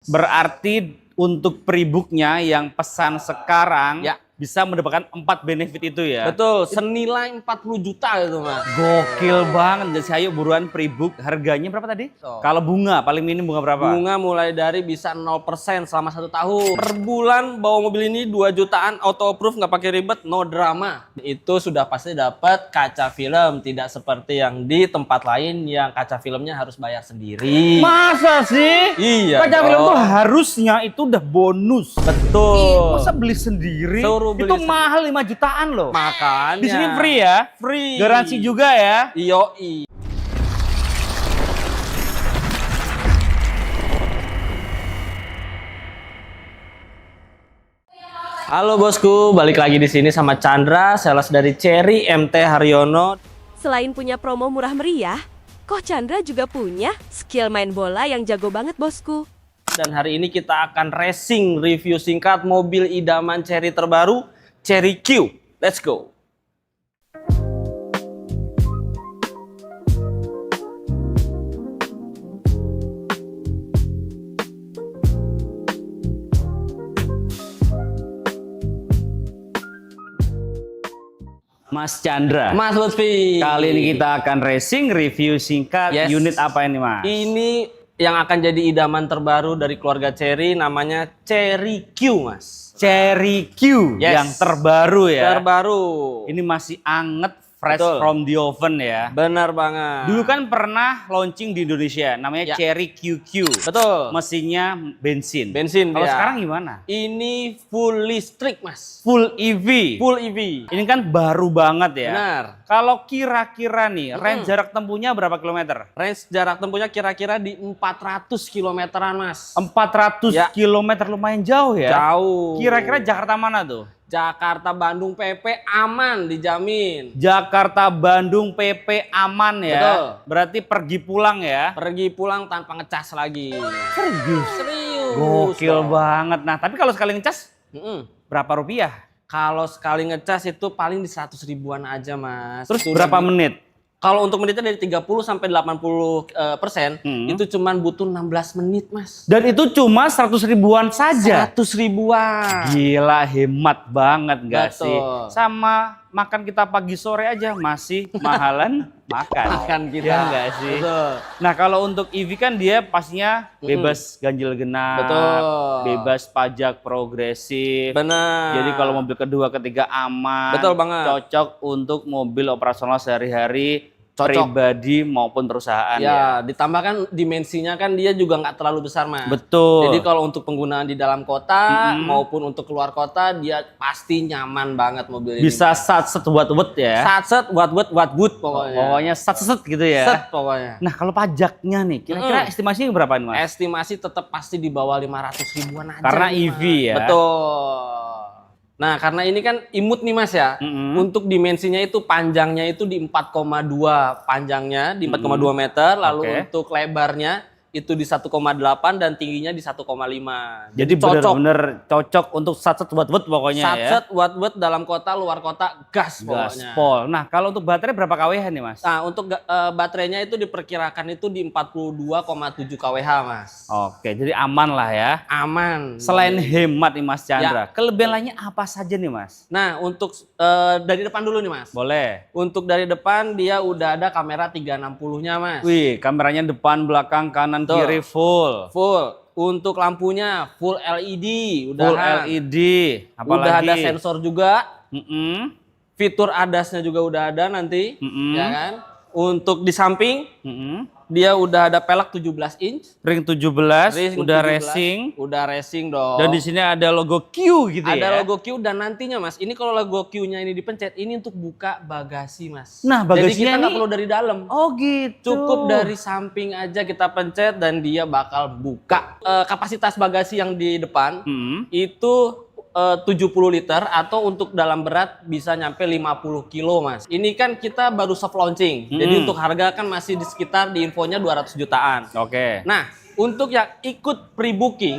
Berarti untuk pre-booknya yang pesan sekarang Ya. bisa mendapatkan 4 benefit itu ya. Betul, senilai 40 juta itu mas. Gokil banget. Jadi ayo buruan pre-book. Harganya berapa tadi? So. Kalau bunga, paling minim bunga berapa? Bunga mulai dari bisa 0% selama 1 tahun. Per bulan bawa mobil ini 2 jutaan, auto approve, nggak pakai ribet, no drama. Itu sudah pasti dapat kaca film, tidak seperti yang di tempat lain yang kaca filmnya harus bayar sendiri. Masa sih? Iya. Kaca film tuh dong. harusnya itu udah bonus. Betul. Masa beli sendiri? Suruh beli itu sendiri. mahal 5 jutaan loh. Makanya. Di sini free ya? Free. Garansi juga ya? Yoi. Halo bosku, balik lagi di sini sama Chandra, sales dari Cherry MT Haryono. Selain punya promo murah meriah, Koh Chandra juga punya skill main bola yang jago banget bosku. Dan hari ini kita akan racing review singkat mobil idaman Cherry terbaru, Cherry Q. Let's go. Mas Chandra. Mas Lutfi. Kali ini kita akan racing review singkat. Yes. Unit apa ini Mas? Ini yang akan jadi idaman terbaru dari keluarga Cherry, namanya Cherry Q, Mas. Cherry Q Yes. yang terbaru ya. Terbaru. Ini masih anget, fresh Betul. from the oven ya. Benar banget. Dulu kan pernah launching di Indonesia, namanya Ya. Cherry QQ. Betul. Mesinnya bensin. Bensin Kalau dia. sekarang gimana? Ini full listrik, Mas. Full EV. Full EV. Ini kan baru banget ya. Benar. Kalau kira-kira nih, range jarak tempuhnya berapa kilometer? Range jarak tempuhnya kira-kira di 400 kilometeran, Mas. 400 Ya. kilometer, lumayan jauh ya. Jauh. Kira-kira Jakarta mana tuh? Jakarta Bandung PP aman, dijamin. Jakarta Bandung PP aman ya. Betul. Berarti pergi pulang ya. Pergi pulang tanpa ngecas lagi. Serius. Serius. Gokil dong. banget. Nah, tapi kalau sekali ngecas Mm-mm. berapa rupiah? Kalau sekali ngecas itu paling di 100 ribuan aja, Mas. Terus Itu berapa lebih- menit? Kalau untuk menitnya dari 30 sampai 80%, itu cuman butuh 16 menit, Mas. Dan itu cuma 100 ribuan saja. 100 ribuan. Gila, hemat banget gak Betul. sih? Sama makan kita pagi sore aja masih mahalan makan. Makan kita. Iya nggak sih? Betul. Nah, kalau untuk EV kan dia pastinya bebas ganjil genap, Betul. bebas pajak progresif. Benar. Jadi kalau mobil kedua, ketiga aman. Betul banget. Cocok untuk mobil operasional sehari-hari, Cocok. pribadi maupun perusahaan Ya, ditambahkan dimensinya kan dia juga nggak terlalu besar, Mas. Betul. Jadi kalau untuk penggunaan di dalam kota maupun untuk keluar kota, dia pasti nyaman banget mobil ini. Bisa sat-set buat ya. Satset, wat pokoknya. Pokoknya sat-set gitu ya. Set pokoknya. Nah, kalau pajaknya nih, kira-kira estimasinya berapa nih, Mas? Estimasi tetap pasti di bawah 500 ribuan aja. Karena nih, EV Mas. ya. Betul. Nah, karena ini kan imut nih, Mas ya. Untuk dimensinya itu panjangnya itu di 4,2 panjangnya di 4,2 meter, lalu Oke. untuk lebarnya itu di 1,8 dan tingginya di 1,5. Jadi benar-benar cocok untuk sat-set buat pokoknya ya. Satset watt dalam kota, luar kota gas pokoknya. Gaspol. Nah, kalau untuk baterai berapa kWh nih, Mas? Nah, untuk baterainya itu diperkirakan itu di 42,7 kWh, Mas. Oke, jadi aman lah ya. Aman. Selain hemat nih Mas Chandra, Ya. kelebihan lainnya apa saja nih, Mas? Nah, untuk dari depan dulu nih, Mas. Boleh. Untuk dari depan dia udah ada kamera 360-nya, Mas. Wih, kameranya depan, belakang, kanan, Tuh. kiri full. Full. Untuk lampunya full LED, Full LED. Apalagi? Udah ada sensor juga. Mm-mm. Fitur ADAS-nya juga udah ada nanti, Mm-mm. ya kan? Untuk di samping Mm-mm. dia udah ada pelek 17 inch. Ring 17, Ring udah 17, racing. Udah racing dong. Dan di sini ada logo Q gitu ya. ada logo Q dan nantinya, Mas, ini kalau logo Q-nya ini dipencet, ini untuk buka bagasi, Mas. Nah, Jadi bagasinya kita nggak ini- perlu dari dalam. Oh gitu. Cukup dari samping aja kita pencet dan dia bakal buka. Kapasitas bagasi yang di depan itu 70 liter atau untuk dalam berat bisa nyampe 50 kilo, Mas. Ini kan kita baru soft launching. Jadi untuk harga kan masih di sekitar di infonya 200 jutaan. Oke. Nah, untuk yang ikut pre-booking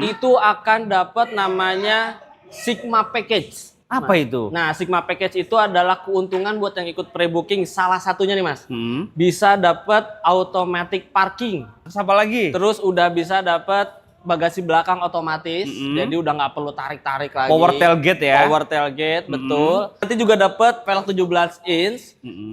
itu akan dapat namanya Sigma Package. Apa itu? Nah, Sigma Package itu adalah keuntungan buat yang ikut pre-booking. Salah satunya nih, Mas. Hmm. Bisa dapat automatic parking. Terus apa lagi? Terus udah bisa dapat bagasi belakang otomatis, jadi udah nggak perlu tarik-tarik lagi. Power tailgate ya. Power tailgate, betul. Nanti juga dapat velg 17 inch,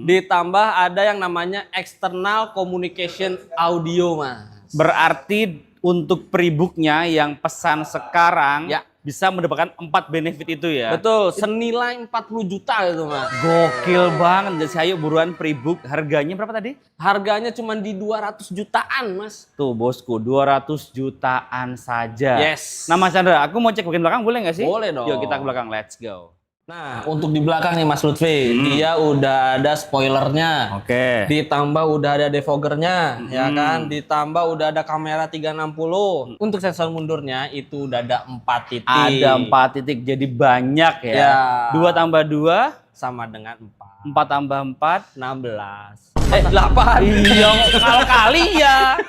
ditambah ada yang namanya external communication audio, Mas. Berarti untuk pre-booknya yang pesan sekarang Ya. bisa mendapatkan 4 benefit itu ya. Betul, senilai 40 juta itu, Mas. Gokil banget. Jadi ayo buruan pre-book. Harganya berapa tadi? Harganya cuma di 200 jutaan, Mas. Tuh bosku, 200 jutaan saja. Yes. Nah Mas Chandra, aku mau cek bagian belakang boleh nggak sih? Boleh dong. Yuk kita ke belakang, let's go. Nah, untuk di belakang nih Mas Lutfi, dia udah ada spoilernya. Oke. Ditambah udah ada defoggernya, ya kan? Ditambah udah ada kamera 360. Untuk sensor mundurnya itu udah ada 4 titik. Ada 4 titik, jadi banyak ya. Ya. 2 tambah 2, Sama dengan 4. 4 tambah 4. 16. 8. Iya, kalau kali ya.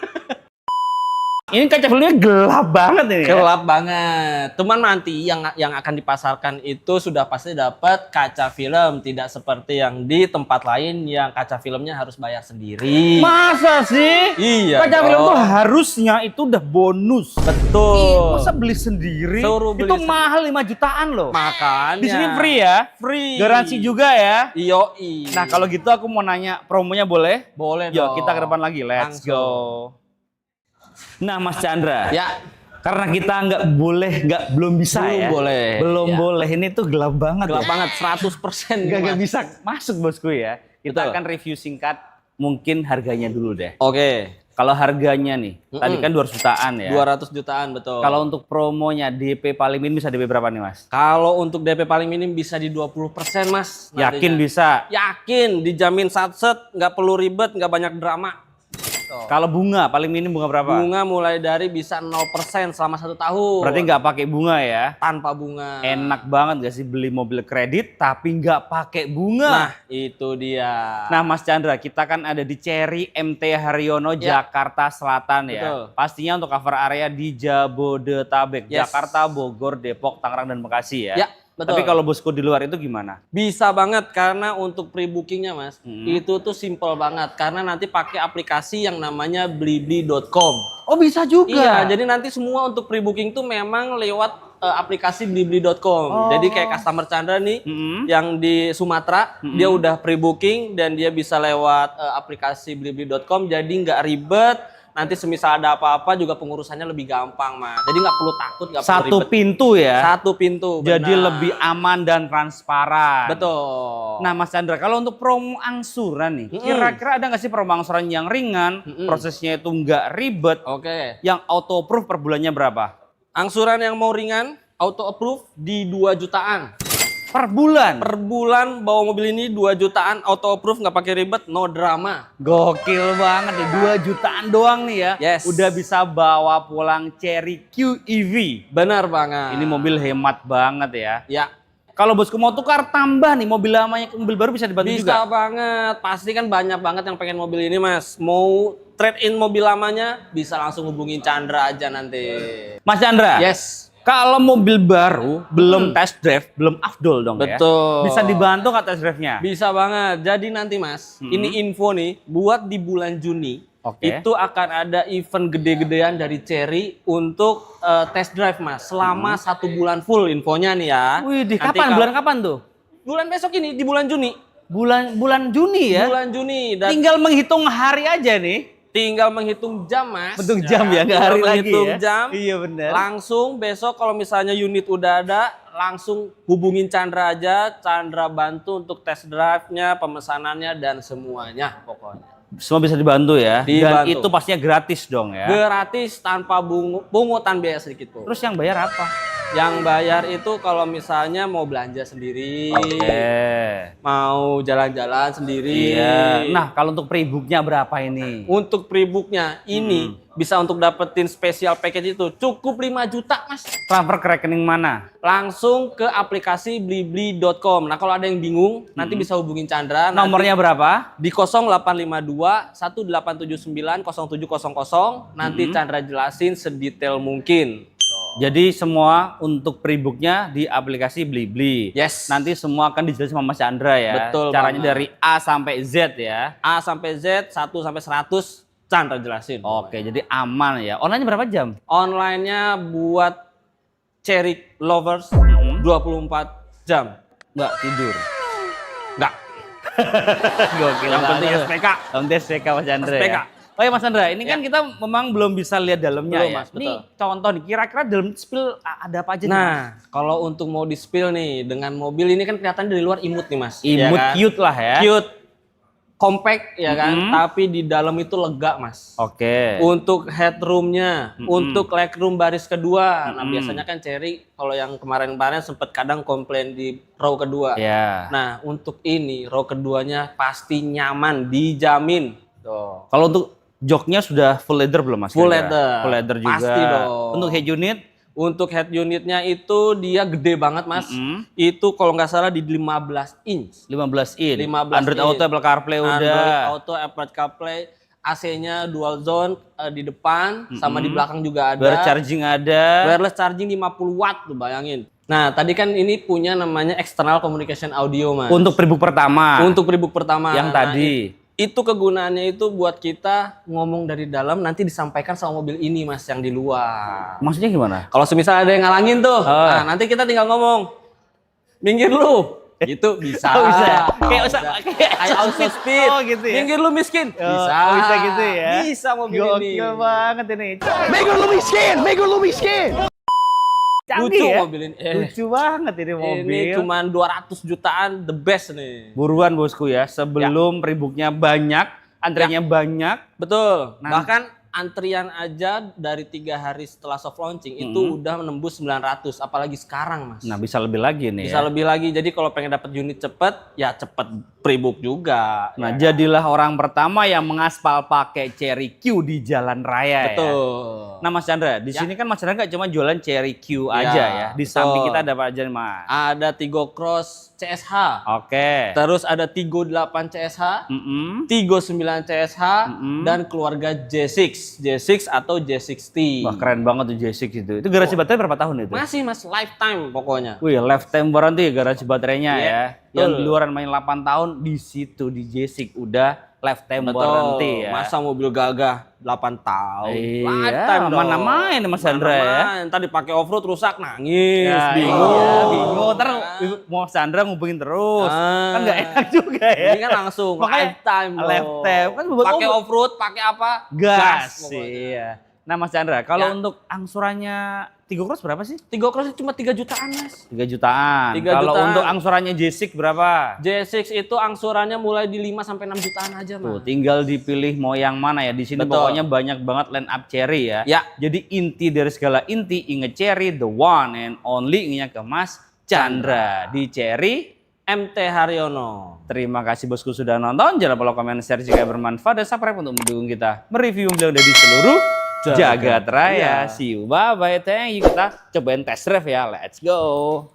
Ini kaca filmnya gelap banget ini. Ya? Gelap banget. Cuman nanti yang akan dipasarkan itu sudah pasti dapat kaca film, tidak seperti yang di tempat lain yang kaca filmnya harus bayar sendiri. Masa sih? Iya. Kaca film dong. tuh harusnya itu udah bonus. Betul. Ih, masa beli sendiri? Suruh beli itu sendiri. mahal 5 jutaan loh. Makanya. Di sini free ya? Free. Garansi juga ya? Yoi. Nah kalau gitu aku mau nanya promonya boleh? boleh Yuk dong. kita ke depan lagi, let's Langsung. go. Nah Mas Chandra, Ya, karena kita belum bisa Belum ya? boleh. Belum Ya. boleh, ini tuh gelap banget gelap ya? banget 100%. Nggak Mas. bisa masuk bosku ya. Kita Betul. akan review singkat, mungkin harganya dulu deh. Oke. Kalau harganya nih, tadi kan 200 jutaan ya. 200 jutaan betul. Kalau untuk promonya DP paling minim bisa DP berapa nih Mas? Kalau untuk DP paling minim bisa di 20%, Mas. Yakin nantinya. bisa? Yakin, dijamin satset, nggak perlu ribet, nggak banyak drama. Tuh. Kalau bunga paling minim bunga berapa? Bunga mulai dari bisa 0% selama 1 tahun. Berarti nggak pakai bunga ya? Tanpa bunga. Enak banget gak sih beli mobil kredit tapi nggak pakai bunga? Nah, itu dia. Nah Mas Chandra, kita kan ada di Cherry MT Haryono, Ya. Jakarta Selatan ya. Betul. Pastinya untuk cover area di Jabodetabek, Yes. Jakarta, Bogor, Depok, Tangerang, dan Bekasi ya. Ya, betul. Tapi kalau bosku di luar itu gimana? Bisa banget karena untuk pre-bookingnya Mas, itu tuh simple banget. Karena nanti pakai aplikasi yang namanya blibli.com. Oh bisa juga? Iya, jadi nanti semua untuk pre-booking tuh memang lewat aplikasi blibli.com. Oh. Jadi kayak customer Chandra nih, Mm-mm. yang di Sumatera, dia udah pre-booking dan dia bisa lewat aplikasi blibli.com. Jadi nggak ribet. Nanti semisal ada apa-apa juga pengurusannya lebih gampang, Mas. Jadi nggak perlu takut, nggak perlu Satu ribet. pintu ya? Satu pintu. Jadi benar. lebih aman dan transparan. Betul. Nah Mas Chandra, kalau untuk promo angsuran nih, kira-kira ada nggak sih promo angsuran yang ringan, prosesnya itu nggak ribet, Oke. yang auto approve per bulannya berapa? Angsuran yang mau ringan, auto approve di 2 jutaan. Per bulan? Per bulan bawa mobil ini 2 jutaan, auto approve, nggak pakai ribet, no drama. Gokil banget nih, 2 jutaan doang nih ya. Yes. Udah bisa bawa pulang Cherry QEV. Benar banget. Ini mobil hemat banget ya. Ya, Kalau bosku mau tukar tambah nih mobil lamanya ke mobil baru bisa dibantu bisa juga? banget. Pasti kan banyak banget yang pengen mobil ini, Mas. Mau trade in mobil lamanya, bisa langsung hubungin Chandra aja nanti. Mas Chandra, Yes. kalau mobil baru belum test drive, belum afdol dong ya? Betul. Bisa dibantu nggak test drive-nya? Bisa banget. Jadi nanti Mas, ini info nih, buat di bulan Juni, Oke. itu akan ada event gede-gedean dari Cherry untuk test drive Mas. Selama 1 bulan full infonya nih ya. Wih, di Nanti kapan? kalau- Bulan kapan tuh? Bulan besok ini, di bulan Juni. Bulan Juni ya? Bulan Juni. Dan Tinggal menghitung hari aja nih. tinggal menghitung jam Mas. Hitung jam ya, nggak tinggal hari lagi menghitung ya? jam. Iya benar. Langsung besok kalau misalnya unit udah ada, langsung hubungin Chandra aja. Chandra bantu untuk test drive-nya, pemesanannya, dan semuanya pokoknya. Semua bisa dibantu ya. Dan Dibantu. itu pastinya gratis dong ya. Gratis tanpa pungutan biaya sedikit pun. Terus yang bayar apa? Yang bayar itu kalau misalnya mau belanja sendiri, Oke. mau jalan-jalan sendiri. Iya. Nah, kalau untuk pre-booknya berapa ini? Untuk pre-booknya ini bisa untuk dapetin special package itu cukup 5 juta Mas. Transfer ke rekening mana? Langsung ke aplikasi blibli.com. Nah kalau ada yang bingung nanti bisa hubungin Chandra. Nomornya berapa? Di 0852 1879 0700. Nanti Chandra jelasin sedetail mungkin. Jadi semua untuk pre-booknya di aplikasi Blibli. Yes. Nanti semua akan dijelasin sama Mas Chandra ya. Betul Caranya banget. dari A sampai Z ya. A sampai Z, 1 sampai 100 Chandra jelasin. Oke, jadi aman ya. Online berapa jam? Online-nya buat Cherry lovers 24 jam. Nggak tidur. Enggak. Gokil. Yang penting banget. SPK. Yang penting SPK Mas Chandra SPK. ya. Oh ya Mas Chandra, ini kan kita memang belum bisa lihat dalamnya Belum, ya. Mas, Ini betul. contoh nih, kira-kira dalam spill ada apa aja nih? Nah, kalau untuk mau di-spill nih dengan mobil ini kan kelihatan dari luar imut nih, Mas. Imut Ya kan? cute lah ya. Cute. Compact ya kan, tapi di dalam itu lega, Mas. Oke. Untuk headroomnya, untuk legroom baris kedua. Nah, biasanya kan Cherry kalau yang kemarin-kemarin sempat kadang komplain di row kedua. Ya. Nah, untuk ini row keduanya pasti nyaman, dijamin. Tuh. Kalau untuk joknya sudah full leather belum Mas? Full kira-kira? leather. Full leather juga. Pasti dong. Untuk head unit? Untuk head unitnya itu dia gede banget, Mas. Itu kalau nggak salah di 15 inch. 15 in. 15 Android in. Auto, Apple CarPlay udah. Android Auto, Apple CarPlay, AC-nya dual zone di depan, sama di belakang juga ada. Wireless charging ada. Wireless charging 50 watt tuh, bayangin. Nah, tadi kan ini punya namanya external communication audio, Mas. Untuk prebook pertama. Untuk prebook pertama. Yang Nah, tadi. itu kegunaannya itu buat kita ngomong dari dalam, nanti disampaikan sama mobil ini, Mas, yang di luar. Maksudnya gimana? Kalau semisal ada yang ngalangin tuh, nah nanti kita tinggal ngomong, minggir lu, gitu bisa. Oh, bisa ya? Kayak kayak auto speed. Oh, gitu ya? Minggir lu miskin, bisa. Oh, bisa gitu ya? Bisa mobil ini. Gokil banget ini. Make lu miskin, make lu miskin. Canggih Lucu ya? mobil ini. Lucu banget ini mobil. Ini cuman 200 jutaan, the best nih. Buruan bosku ya, sebelum prebooknya banyak, antriannya banyak. Betul. Nah. Bahkan antrian aja dari 3 hari setelah soft launching itu udah menembus 900, apalagi sekarang, Mas. Nah bisa lebih lagi nih Bisa ya. lebih lagi. Jadi kalau pengen dapat unit cepet, ya cepet prebook juga. Nah ya. jadilah orang pertama yang mengaspal pakai Cherry Q di jalan raya ya. Betul. Nah Mas Chandra, di sini kan Mas Chandra nggak cuma jualan Cherry Q aja ya. Di betul. samping kita ada apa aja nih Mas? Ada Tigo Cross CSH. Oke. Terus ada Tigo 8 CSH, Tigo 9 CSH, dan keluarga J6. J6 atau J60. Wah keren banget tuh J6 itu. Itu garasi baterai berapa tahun itu? Masih, Mas, lifetime pokoknya. Wih, lifetime warranty garasi baterainya Iya, ya. betul. Yang di luaran main 8 tahun, di situ di J6 udah lifetime warranty ya. Masa mobil gagah 8 tahun. Iya, mana main Mas Chandra ya. Ntar dipakai off-road rusak, nangis, Ya, bingung. iya, bingung. Ntar mau Sandra ngubungin terus. Kan nggak enak juga ya. Ini kan langsung Makanya lifetime loh. lifetime. Kan buat pakai off-road. off-road, pakai apa? Gas. pokoknya. Iya. Nah Mas Chandra, kalau Ya. untuk angsurannya Tigo Cross berapa sih? Tigo Cross itu cuma 3 jutaan, Mas. 3 jutaan. 3 Kalau jutaan. untuk angsurannya J6 berapa? J6 itu angsurannya mulai di 5 sampai 6 jutaan aja, Tuh, Mas. tinggal dipilih mau yang mana ya. Di sini Betul. pokoknya banyak banget line up Cherry ya. Ya. Jadi inti dari segala inti inget Cherry, the one and only ingatnya ke Mas Chandra di Cherry. MT Haryono. Terima kasih bosku sudah nonton. Jangan lupa komen, share jika bermanfaat dan subscribe untuk mendukung kita mereview mobil dari seluruh jagat raya. See you, bye bye. Thank you. Kita cobain test drive ya. Let's go.